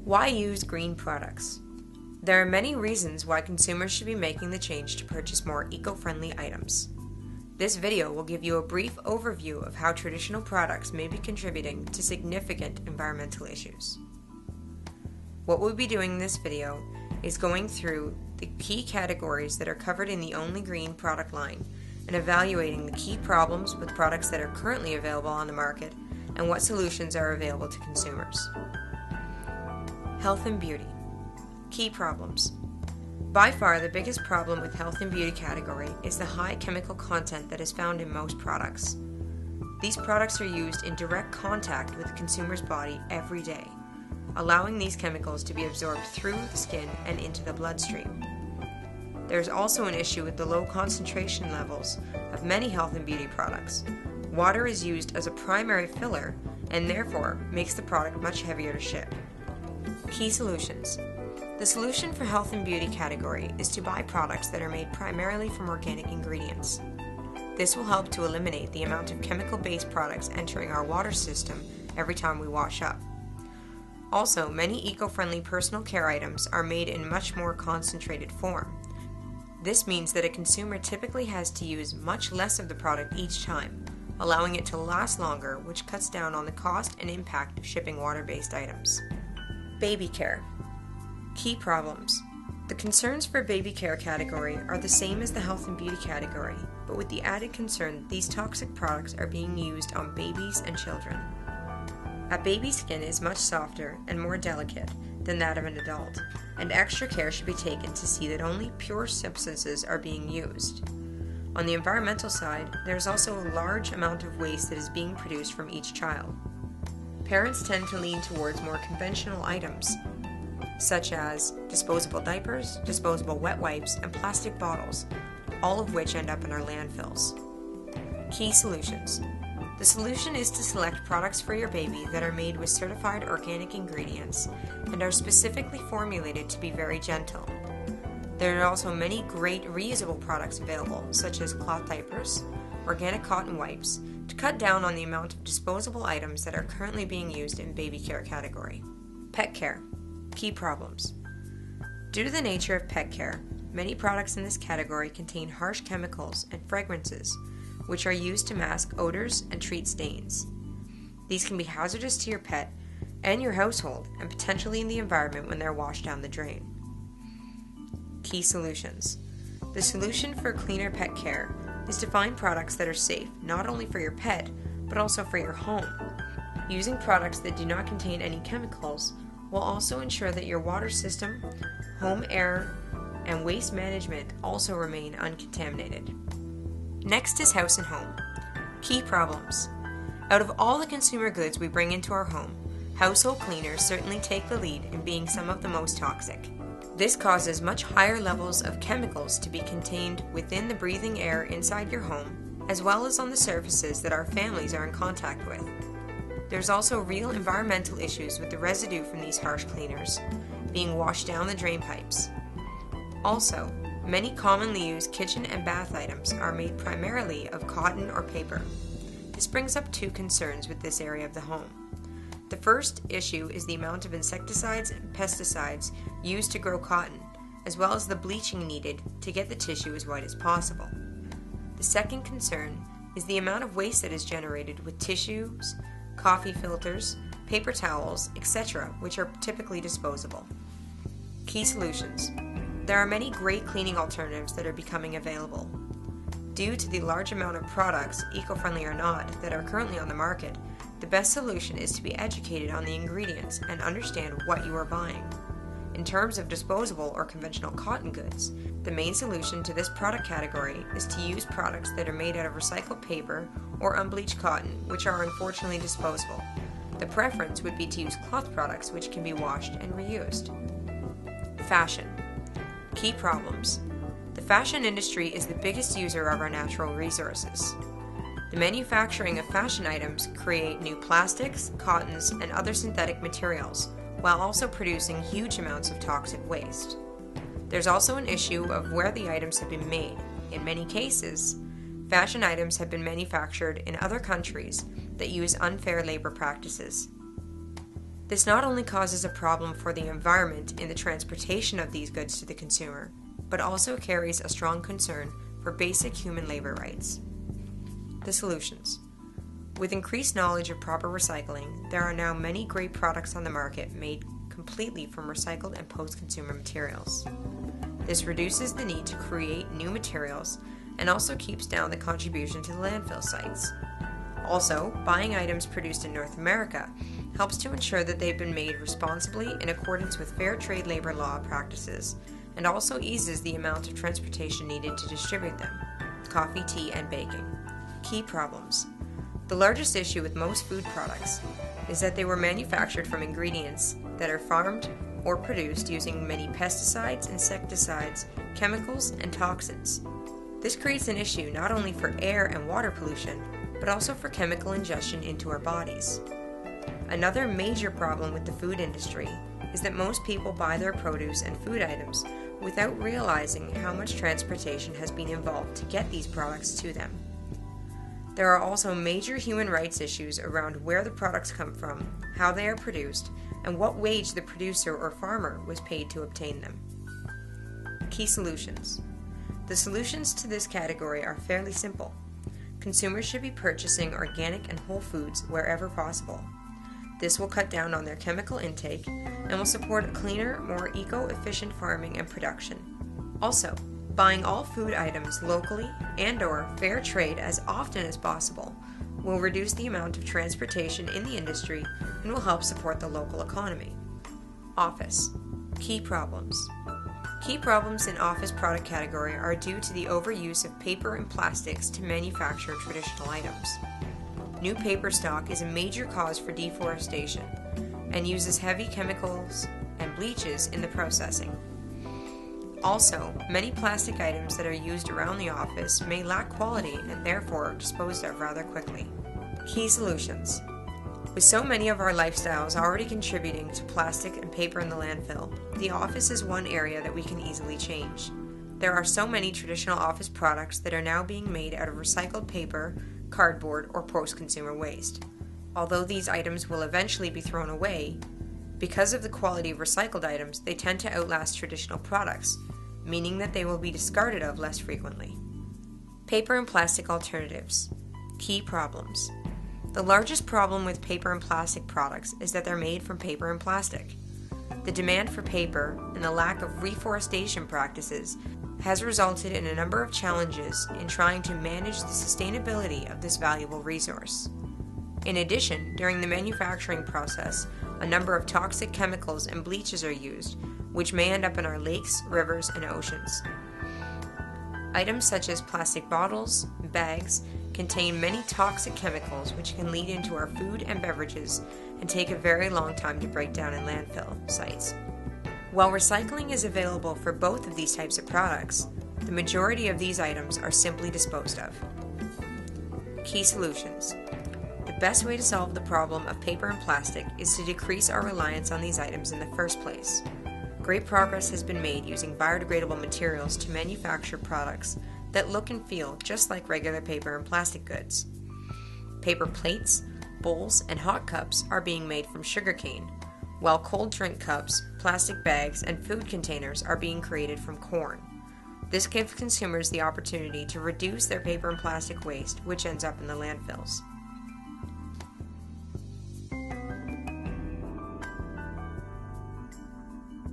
Why use green products? There are many reasons why consumers should be making the change to purchase more eco-friendly items. This video will give you a brief overview of how traditional products may be contributing to significant environmental issues. What we'll be doing in this video is going through the key categories that are covered in the Only Green product line and evaluating the key problems with products that are currently available on the market and what solutions are available to consumers. Health and beauty. Key problems. By far, the biggest problem with health and beauty category is the high chemical content that is found in most products. These products are used in direct contact with the consumer's body every day, allowing these chemicals to be absorbed through the skin and into the bloodstream. There is also an issue with the low concentration levels of many health and beauty products. Water is used as a primary filler and therefore makes the product much heavier to ship. Key solutions. The solution for health and beauty category is to buy products that are made primarily from organic ingredients. This will help to eliminate the amount of chemical-based products entering our water system every time we wash up. Also, many eco-friendly personal care items are made in much more concentrated form. This means that a consumer typically has to use much less of the product each time, allowing it to last longer, which cuts down on the cost and impact of shipping water-based items. Baby care. Key problems. The concerns for baby care category are the same as the health and beauty category, but with the added concern that these toxic products are being used on babies and children. A baby's skin is much softer and more delicate than that of an adult, and extra care should be taken to see that only pure substances are being used. On the environmental side, there is also a large amount of waste that is being produced from each child. Parents tend to lean towards more conventional items, such as disposable diapers, disposable wet wipes, and plastic bottles, all of which end up in our landfills. Key solutions. The solution is to select products for your baby that are made with certified organic ingredients and are specifically formulated to be very gentle. There are also many great reusable products available, such as cloth diapers, organic cotton wipes, to cut down on the amount of disposable items that are currently being used in baby care category. Pet care. Key problems. Due to the nature of pet care, many products in this category contain harsh chemicals and fragrances, which are used to mask odors and treat stains. These can be hazardous to your pet and your household and potentially in the environment when they're washed down the drain. Key solutions. The solution for cleaner pet care is to find products that are safe not only for your pet, but also for your home. Using products that do not contain any chemicals will also ensure that your water system, home air, and waste management also remain uncontaminated. Next is house and home. Key problems. Out of all the consumer goods we bring into our home, household cleaners certainly take the lead in being some of the most toxic. This causes much higher levels of chemicals to be contained within the breathing air inside your home, as well as on the surfaces that our families are in contact with. There's also real environmental issues with the residue from these harsh cleaners being washed down the drain pipes. Also, many commonly used kitchen and bath items are made primarily of cotton or paper. This brings up two concerns with this area of the home. The first issue is the amount of insecticides and pesticides used to grow cotton, as well as the bleaching needed to get the tissue as white as possible. The second concern is the amount of waste that is generated with tissues, coffee filters, paper towels, etc., which are typically disposable. Key solutions. There are many great cleaning alternatives that are becoming available. Due to the large amount of products, eco-friendly or not, that are currently on the market, the best solution is to be educated on the ingredients and understand what you are buying. In terms of disposable or conventional cotton goods, the main solution to this product category is to use products that are made out of recycled paper or unbleached cotton, which are unfortunately disposable. The preference would be to use cloth products which can be washed and reused. Fashion. Key problems. The fashion industry is the biggest user of our natural resources. The manufacturing of fashion items create new plastics, cottons, and other synthetic materials, while also producing huge amounts of toxic waste. There's also an issue of where the items have been made. In many cases, fashion items have been manufactured in other countries that use unfair labor practices. This not only causes a problem for the environment in the transportation of these goods to the consumer, but also carries a strong concern for basic human labor rights. The solutions. With increased knowledge of proper recycling, there are now many great products on the market made completely from recycled and post-consumer materials. This reduces the need to create new materials and also keeps down the contribution to the landfill sites. Also, buying items produced in North America helps to ensure that they've been made responsibly in accordance with fair trade labor law practices, and also eases the amount of transportation needed to distribute them. Coffee, tea, and baking. Key problems. The largest issue with most food products is that they were manufactured from ingredients that are farmed or produced using many pesticides, insecticides, chemicals, and toxins. This creates an issue not only for air and water pollution, but also for chemical ingestion into our bodies. Another major problem with the food industry is that most people buy their produce and food items without realizing how much transportation has been involved to get these products to them. There are also major human rights issues around where the products come from, how they are produced, and what wage the producer or farmer was paid to obtain them. Key solutions. The solutions to this category are fairly simple. Consumers should be purchasing organic and whole foods wherever possible. This will cut down on their chemical intake and will support a cleaner, more eco-efficient farming and production. Also, buying all food items locally and/or fair trade as often as possible will reduce the amount of transportation in the industry and will help support the local economy. Office. Key problems. Key problems in office product category are due to the overuse of paper and plastics to manufacture traditional items. New paper stock is a major cause for deforestation and uses heavy chemicals and bleaches in the processing. Also, many plastic items that are used around the office may lack quality and therefore are disposed of rather quickly. Key solutions. With so many of our lifestyles already contributing to plastic and paper in the landfill, the office is one area that we can easily change. There are so many traditional office products that are now being made out of recycled paper, cardboard, or post-consumer waste. Although these items will eventually be thrown away, because of the quality of recycled items, they tend to outlast traditional products, meaning that they will be discarded of less frequently. Paper and plastic alternatives. Key problems. The largest problem with paper and plastic products is that they're made from paper and plastic. The demand for paper and the lack of reforestation practices has resulted in a number of challenges in trying to manage the sustainability of this valuable resource. In addition, during the manufacturing process, a number of toxic chemicals and bleaches are used, which may end up in our lakes, rivers, and oceans. Items such as plastic bottles, bags, contain many toxic chemicals which can lead into our food and beverages and take a very long time to break down in landfill sites. While recycling is available for both of these types of products, the majority of these items are simply disposed of. Key solutions. The best way to solve the problem of paper and plastic is to decrease our reliance on these items in the first place. Great progress has been made using biodegradable materials to manufacture products that look and feel just like regular paper and plastic goods. Paper plates, bowls, and hot cups are being made from sugarcane, while cold drink cups, plastic bags, and food containers are being created from corn. This gives consumers the opportunity to reduce their paper and plastic waste, which ends up in the landfills.